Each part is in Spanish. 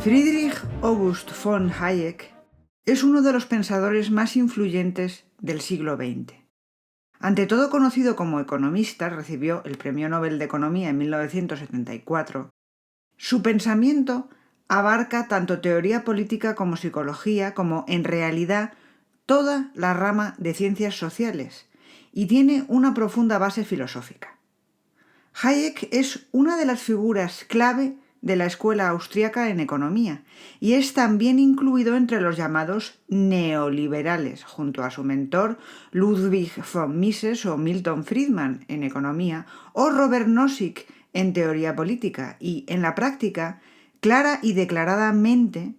Friedrich August von Hayek es uno de los pensadores más influyentes del siglo XX. Ante todo conocido como economista, recibió el Premio Nobel de Economía en 1974. Su pensamiento abarca tanto teoría política como psicología, como en realidad toda la rama de ciencias sociales, y tiene una profunda base filosófica. Hayek es una de las figuras clave de la escuela austríaca en economía y es también incluido entre los llamados neoliberales, junto a su mentor Ludwig von Mises o Milton Friedman en economía o Robert Nozick en teoría política, y en la práctica, clara y declaradamente,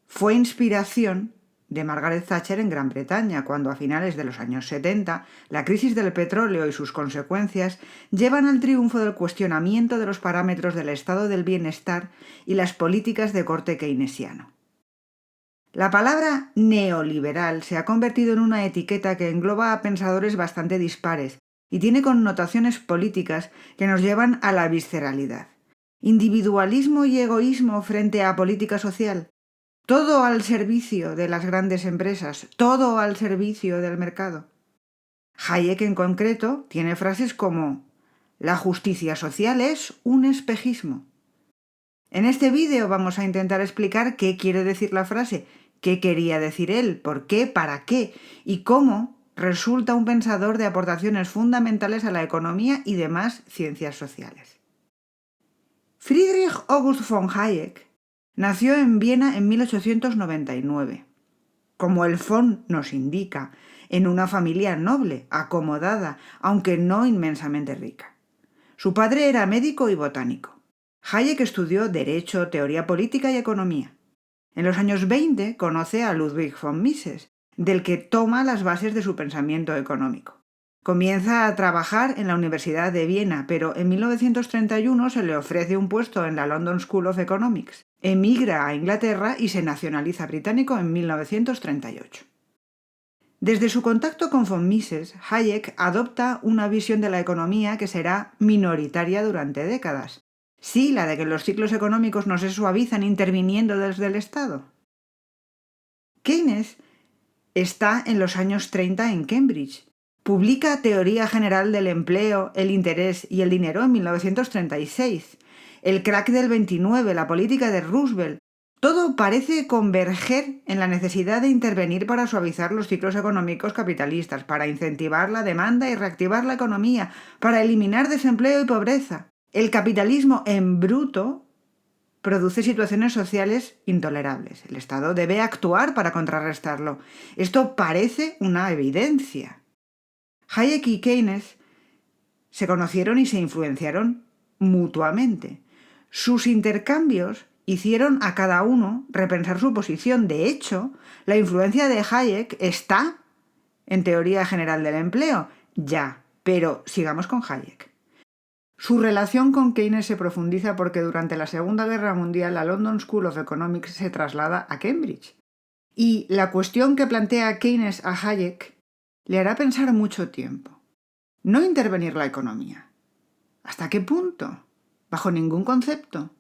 fue inspiración de Margaret Thatcher en Gran Bretaña, cuando a finales de los años 70 la crisis del petróleo y sus consecuencias llevan al triunfo del cuestionamiento de los parámetros del estado del bienestar y las políticas de corte keynesiano. La palabra neoliberal se ha convertido en una etiqueta que engloba a pensadores bastante dispares y tiene connotaciones políticas que nos llevan a la visceralidad. Individualismo y egoísmo frente a política social. Todo al servicio de las grandes empresas, todo al servicio del mercado. Hayek en concreto tiene frases como: la justicia social es un espejismo. En este vídeo vamos a intentar explicar qué quiere decir la frase, qué quería decir él, por qué, para qué y cómo resulta un pensador de aportaciones fundamentales a la economía y demás ciencias sociales. Friedrich August von Hayek nació en Viena en 1899. Como el von nos indica, en una familia noble, acomodada, aunque no inmensamente rica. Su padre era médico y botánico. Hayek estudió Derecho, Teoría Política y Economía. En los años 20 conoce a Ludwig von Mises, del que toma las bases de su pensamiento económico. Comienza a trabajar en la Universidad de Viena, pero en 1931 se le ofrece un puesto en la London School of Economics. Emigra a Inglaterra y se nacionaliza británico en 1938. Desde su contacto con von Mises, Hayek adopta una visión de la economía que será minoritaria durante décadas. Sí, la de que los ciclos económicos no se suavizan interviniendo desde el Estado. Keynes está en los años 30 en Cambridge. Publica Teoría General del Empleo, el Interés y el Dinero en 1936. El crack del 29, la política de Roosevelt. Todo parece converger en la necesidad de intervenir para suavizar los ciclos económicos capitalistas, para incentivar la demanda y reactivar la economía, para eliminar desempleo y pobreza. El capitalismo en bruto produce situaciones sociales intolerables. El Estado debe actuar para contrarrestarlo. Esto parece una evidencia. Hayek y Keynes se conocieron y se influenciaron mutuamente. Sus intercambios hicieron a cada uno repensar su posición. De hecho, la influencia de Hayek está en Teoría General del Empleo, ya, pero sigamos con Hayek. Su relación con Keynes se profundiza porque durante la Segunda Guerra Mundial la London School of Economics se traslada a Cambridge. Y la cuestión que plantea Keynes a Hayek le hará pensar mucho tiempo. No intervenir la economía. ¿Hasta qué punto? Bajo ningún concepto.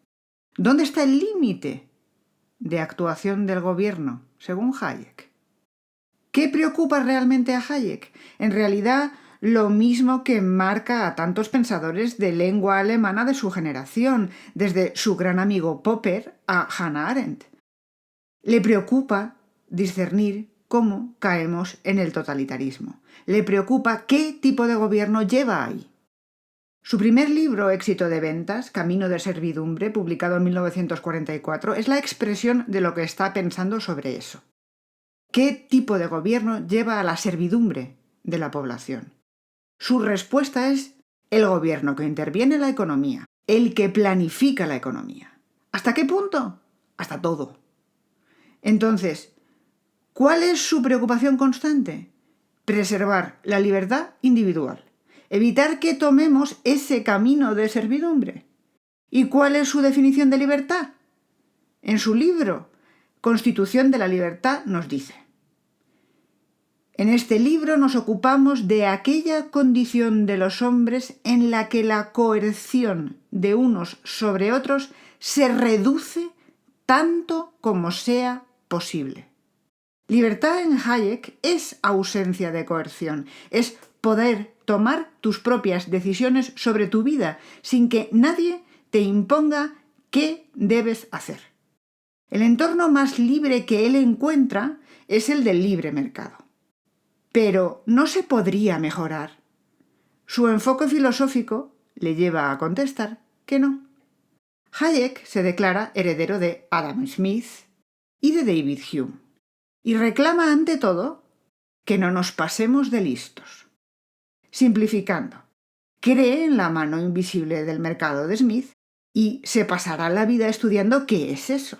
¿Dónde está el límite de actuación del gobierno, según Hayek? ¿Qué preocupa realmente a Hayek? En realidad, lo mismo que marca a tantos pensadores de lengua alemana de su generación, desde su gran amigo Popper a Hannah Arendt. Le preocupa discernir cómo caemos en el totalitarismo. Le preocupa qué tipo de gobierno lleva ahí. Su primer libro, éxito de ventas, Camino de servidumbre, publicado en 1944, es la expresión de lo que está pensando sobre eso. ¿Qué tipo de gobierno lleva a la servidumbre de la población? Su respuesta es el gobierno que interviene en la economía, el que planifica la economía. ¿Hasta qué punto? Hasta todo. Entonces, ¿cuál es su preocupación constante? Preservar la libertad individual. Evitar que tomemos ese camino de servidumbre. ¿Y cuál es su definición de libertad? En su libro, Constitución de la Libertad, nos dice: en este libro nos ocupamos de aquella condición de los hombres en la que la coerción de unos sobre otros se reduce tanto como sea posible. Libertad en Hayek es ausencia de coerción, es poder tomar tus propias decisiones sobre tu vida sin que nadie te imponga qué debes hacer. El entorno más libre que él encuentra es el del libre mercado. Pero no se podría mejorar. Su enfoque filosófico le lleva a contestar que no. Hayek se declara heredero de Adam Smith y de David Hume, y reclama ante todo que no nos pasemos de listos. Simplificando, cree en la mano invisible del mercado de Smith y se pasará la vida estudiando qué es eso.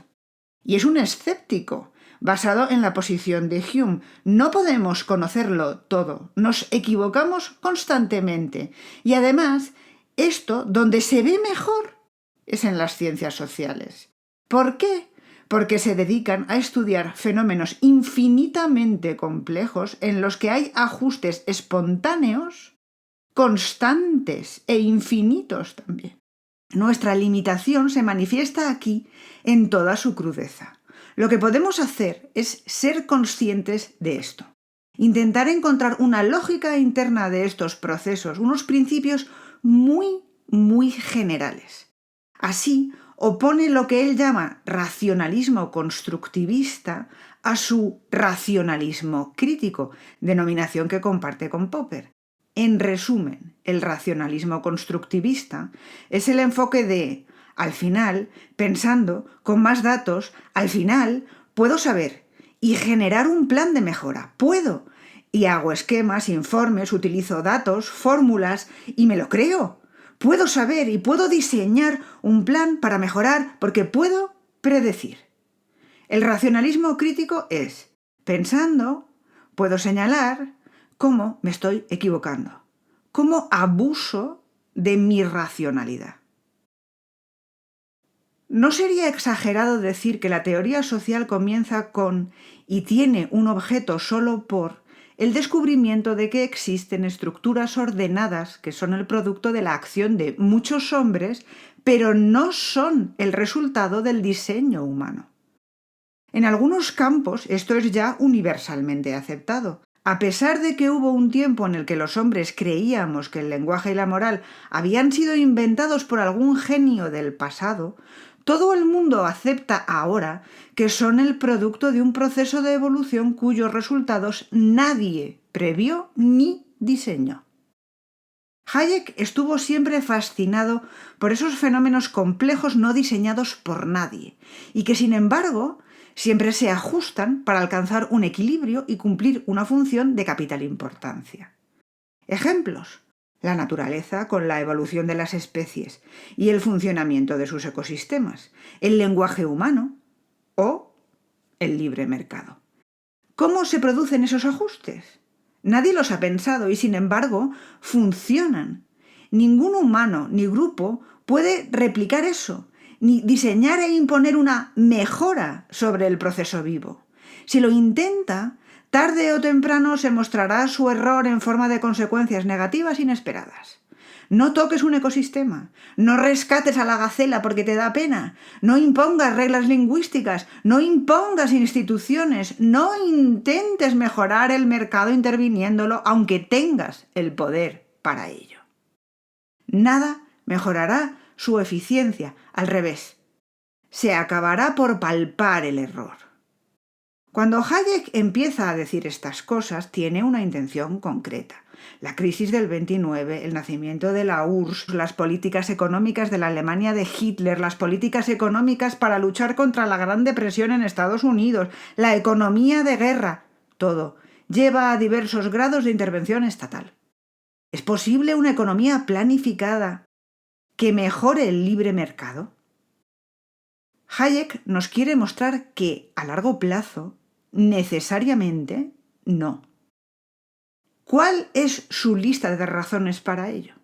Y es un escéptico, basado en la posición de Hume. No podemos conocerlo todo, nos equivocamos constantemente. Y además, esto donde se ve mejor es en las ciencias sociales. ¿Por qué? Porque se dedican a estudiar fenómenos infinitamente complejos en los que hay ajustes espontáneos, constantes e infinitos también. Nuestra limitación se manifiesta aquí en toda su crudeza. Lo que podemos hacer es ser conscientes de esto. Intentar encontrar una lógica interna de estos procesos, unos principios muy generales. Así, opone lo que él llama racionalismo constructivista a su racionalismo crítico, denominación que comparte con Popper. En resumen, el racionalismo constructivista es el enfoque de, al final, pensando con más datos, al final puedo saber y generar un plan de mejora. Puedo. Y hago esquemas, informes, utilizo datos, fórmulas y me lo creo. Puedo saber y puedo diseñar un plan para mejorar porque puedo predecir. El racionalismo crítico es, pensando, puedo señalar cómo me estoy equivocando, cómo abuso de mi racionalidad. No sería exagerado decir que la teoría social comienza con y tiene un objeto solo por el descubrimiento de que existen estructuras ordenadas que son el producto de la acción de muchos hombres, pero no son el resultado del diseño humano. En algunos campos esto es ya universalmente aceptado. A pesar de que hubo un tiempo en el que los hombres creíamos que el lenguaje y la moral habían sido inventados por algún genio del pasado, todo el mundo acepta ahora que son el producto de un proceso de evolución cuyos resultados nadie previó ni diseñó. Hayek estuvo siempre fascinado por esos fenómenos complejos no diseñados por nadie y que, sin embargo, siempre se ajustan para alcanzar un equilibrio y cumplir una función de capital importancia. Ejemplos: la naturaleza con la evolución de las especies y el funcionamiento de sus ecosistemas, el lenguaje humano o el libre mercado. ¿Cómo se producen esos ajustes? Nadie los ha pensado y, sin embargo, funcionan. Ningún humano ni grupo puede replicar eso, ni diseñar e imponer una mejora sobre el proceso vivo. Si lo intenta, tarde o temprano se mostrará su error en forma de consecuencias negativas inesperadas. No toques un ecosistema, no rescates a la gacela porque te da pena, no impongas reglas lingüísticas, no impongas instituciones, no intentes mejorar el mercado interviniéndolo aunque tengas el poder para ello. Nada mejorará su eficiencia, al revés. Se acabará por palpar el error. Cuando Hayek empieza a decir estas cosas, tiene una intención concreta. La crisis del 29, el nacimiento de la URSS, las políticas económicas de la Alemania de Hitler, las políticas económicas para luchar contra la Gran Depresión en Estados Unidos, la economía de guerra, todo lleva a diversos grados de intervención estatal. ¿Es posible una economía planificada que mejore el libre mercado? Hayek nos quiere mostrar que, a largo plazo, necesariamente no. ¿Cuál es su lista de razones para ello?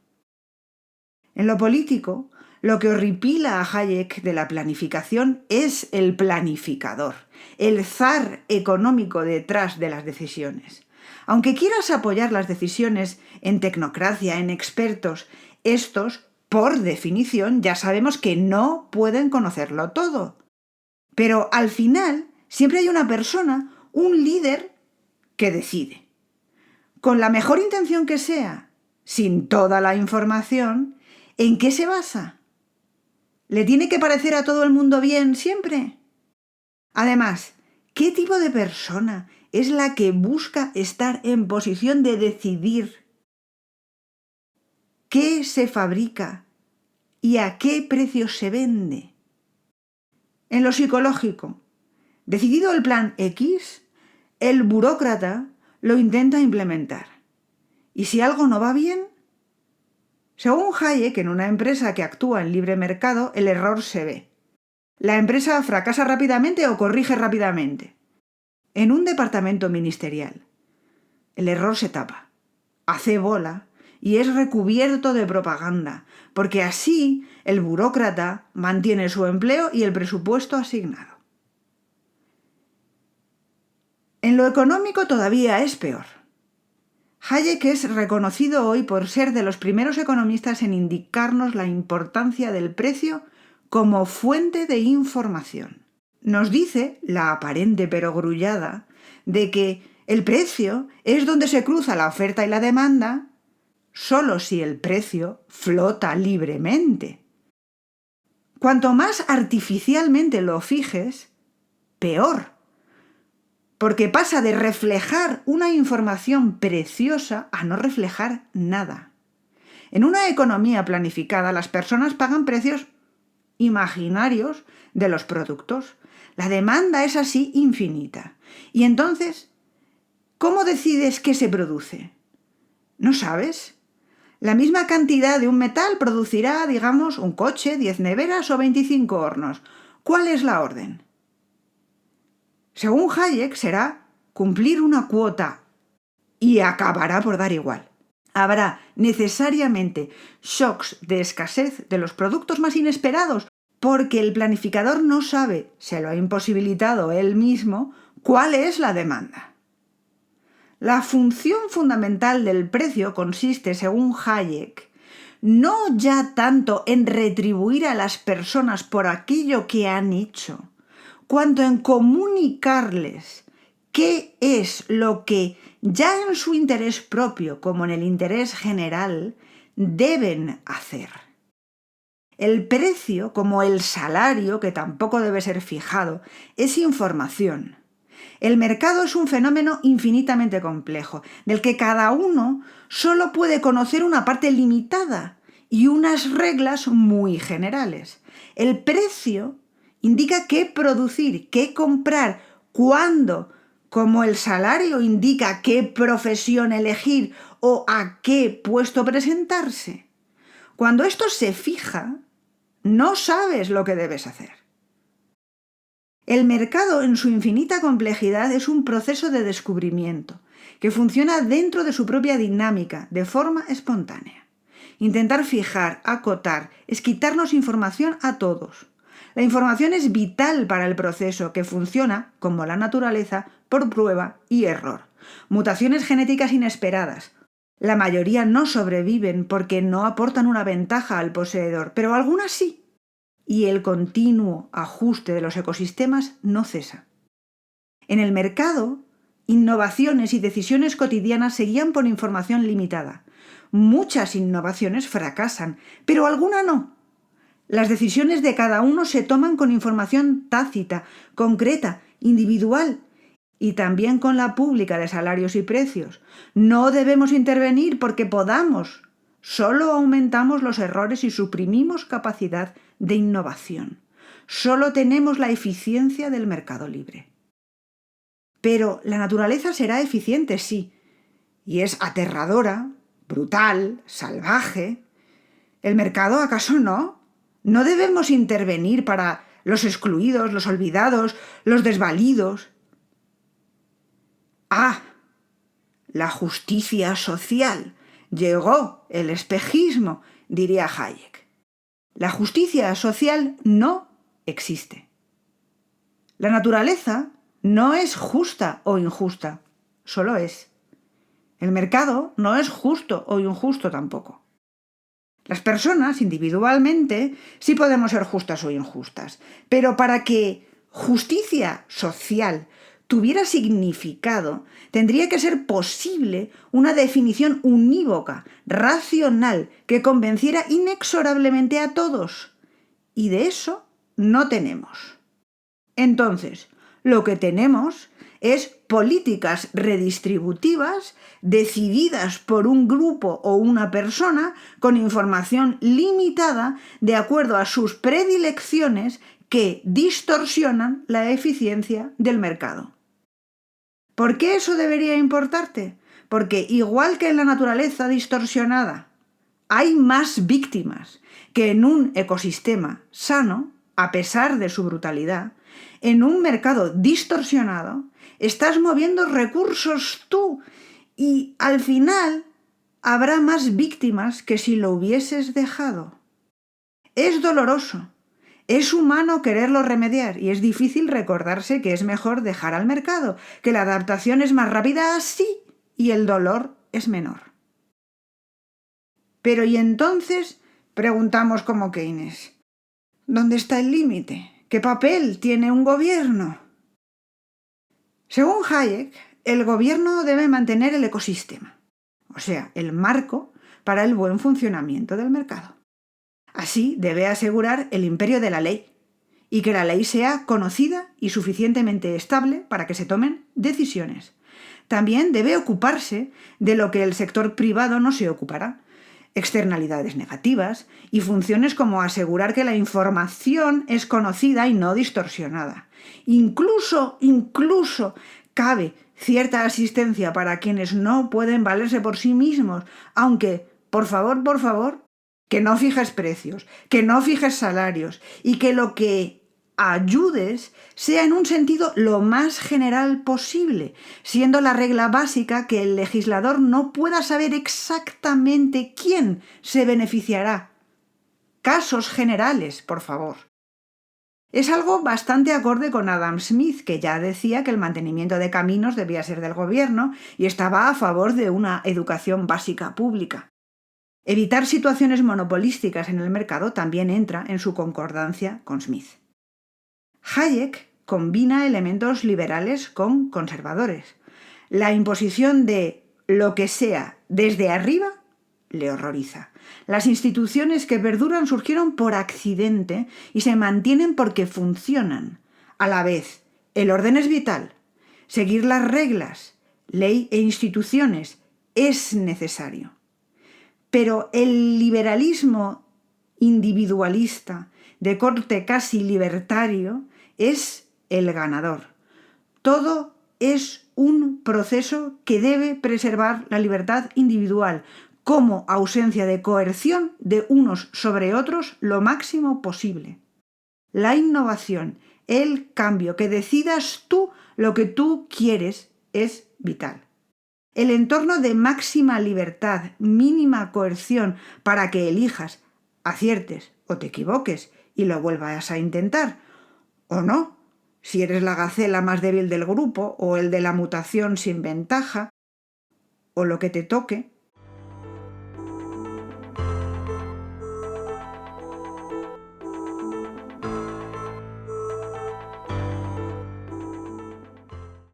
En lo político, lo que horripila a Hayek de la planificación es el planificador, el zar económico detrás de las decisiones. Aunque quieras apoyar las decisiones en tecnocracia, en expertos, estos, por definición, ya sabemos que no pueden conocerlo todo. Pero al final siempre hay una persona, un líder, que decide. Con la mejor intención que sea, sin toda la información, ¿en qué se basa? ¿Le tiene que parecer a todo el mundo bien siempre? Además, ¿qué tipo de persona es la que busca estar en posición de decidir qué se fabrica y a qué precio se vende? En lo psicológico, decidido el plan X, el burócrata lo intenta implementar. ¿Y si algo no va bien? Según Hayek, en una empresa que actúa en libre mercado, el error se ve. La empresa fracasa rápidamente o corrige rápidamente. En un departamento ministerial, el error se tapa, hace bola y es recubierto de propaganda, porque así el burócrata mantiene su empleo y el presupuesto asignado. En lo económico todavía es peor. Hayek es reconocido hoy por ser de los primeros economistas en indicarnos la importancia del precio como fuente de información. Nos dice, la aparente perogrullada, de que el precio es donde se cruza la oferta y la demanda solo si el precio flota libremente. Cuanto más artificialmente lo fijes, peor, porque pasa de reflejar una información preciosa a no reflejar nada. En una economía planificada, las personas pagan precios imaginarios de los productos. La demanda es así infinita. Y entonces, ¿cómo decides qué se produce? ¿No sabes? La misma cantidad de un metal producirá, digamos, un coche, 10 neveras o 25 hornos. ¿Cuál es la orden? Según Hayek, será cumplir una cuota y acabará por dar igual. Habrá necesariamente shocks de escasez de los productos más inesperados porque el planificador no sabe, se lo ha imposibilitado él mismo, cuál es la demanda. La función fundamental del precio consiste, según Hayek, no ya tanto en retribuir a las personas por aquello que han hecho, cuanto en comunicarles qué es lo que, ya en su interés propio como en el interés general, deben hacer. El precio, como el salario, que tampoco debe ser fijado, es información. El mercado es un fenómeno infinitamente complejo, del que cada uno solo puede conocer una parte limitada y unas reglas muy generales. El precio indica qué producir, qué comprar, cuándo, como el salario indica qué profesión elegir o a qué puesto presentarse. Cuando esto se fija, no sabes lo que debes hacer. El mercado, en su infinita complejidad, es un proceso de descubrimiento que funciona dentro de su propia dinámica, de forma espontánea. Intentar fijar, acotar, es quitarnos información a todos. La información es vital para el proceso que funciona, como la naturaleza, por prueba y error. Mutaciones genéticas inesperadas. La mayoría no sobreviven porque no aportan una ventaja al poseedor, pero algunas sí. Y el continuo ajuste de los ecosistemas no cesa. En el mercado, innovaciones y decisiones cotidianas se guían por información limitada. Muchas innovaciones fracasan, pero alguna no. Las decisiones de cada uno se toman con información tácita, concreta, individual y también con la pública de salarios y precios. No debemos intervenir porque podamos. Solo aumentamos los errores y suprimimos capacidad de innovación. Solo tenemos la eficiencia del mercado libre. Pero la naturaleza será eficiente, sí, y es aterradora, brutal, salvaje. ¿El mercado acaso no? ¿No debemos intervenir para los excluidos, los olvidados, los desvalidos? ¡Ah! La justicia social. Llegó el espejismo, diría Hayek. La justicia social no existe. La naturaleza no es justa o injusta, solo es. El mercado no es justo o injusto tampoco. Las personas, individualmente, sí podemos ser justas o injustas, pero para que justicia social tuviera significado, tendría que ser posible una definición unívoca, racional, que convenciera inexorablemente a todos. Y de eso no tenemos. Entonces, lo que tenemos es políticas redistributivas decididas por un grupo o una persona con información limitada de acuerdo a sus predilecciones que distorsionan la eficiencia del mercado. ¿Por qué eso debería importarte? Porque igual que en la naturaleza distorsionada hay más víctimas que en un ecosistema sano, a pesar de su brutalidad, en un mercado distorsionado estás moviendo recursos tú y al final habrá más víctimas que si lo hubieses dejado. Es doloroso, es humano quererlo remediar y es difícil recordarse que es mejor dejar al mercado, que la adaptación es más rápida así y el dolor es menor. Pero ¿y entonces? Preguntamos como Keynes. ¿Dónde está el límite? ¿Qué papel tiene un gobierno? Según Hayek, el gobierno debe mantener el ecosistema, o sea, el marco para el buen funcionamiento del mercado. Así debe asegurar el imperio de la ley y que la ley sea conocida y suficientemente estable para que se tomen decisiones. También debe ocuparse de lo que el sector privado no se ocupará, externalidades negativas y funciones como asegurar que la información es conocida y no distorsionada. Incluso cabe cierta asistencia para quienes no pueden valerse por sí mismos, aunque, por favor, que no fijes precios, que no fijes salarios y que lo que ayudes sea en un sentido lo más general posible, siendo la regla básica que el legislador no pueda saber exactamente quién se beneficiará. Casos generales, por favor. Es algo bastante acorde con Adam Smith, que ya decía que el mantenimiento de caminos debía ser del gobierno y estaba a favor de una educación básica pública. Evitar situaciones monopolísticas en el mercado también entra en su concordancia con Smith. Hayek combina elementos liberales con conservadores. La imposición de lo que sea desde arriba le horroriza. Las instituciones que perduran surgieron por accidente y se mantienen porque funcionan. A la vez, el orden es vital. Seguir las reglas, ley e instituciones es necesario. Pero el liberalismo individualista, de corte casi libertario, es el ganador. Todo es un proceso que debe preservar la libertad individual como ausencia de coerción de unos sobre otros lo máximo posible. La innovación, el cambio, que decidas tú lo que tú quieres, es vital. El entorno de máxima libertad, mínima coerción para que elijas, aciertes o te equivoques y lo vuelvas a intentar, o no, si eres la gacela más débil del grupo o el de la mutación sin ventaja, o lo que te toque,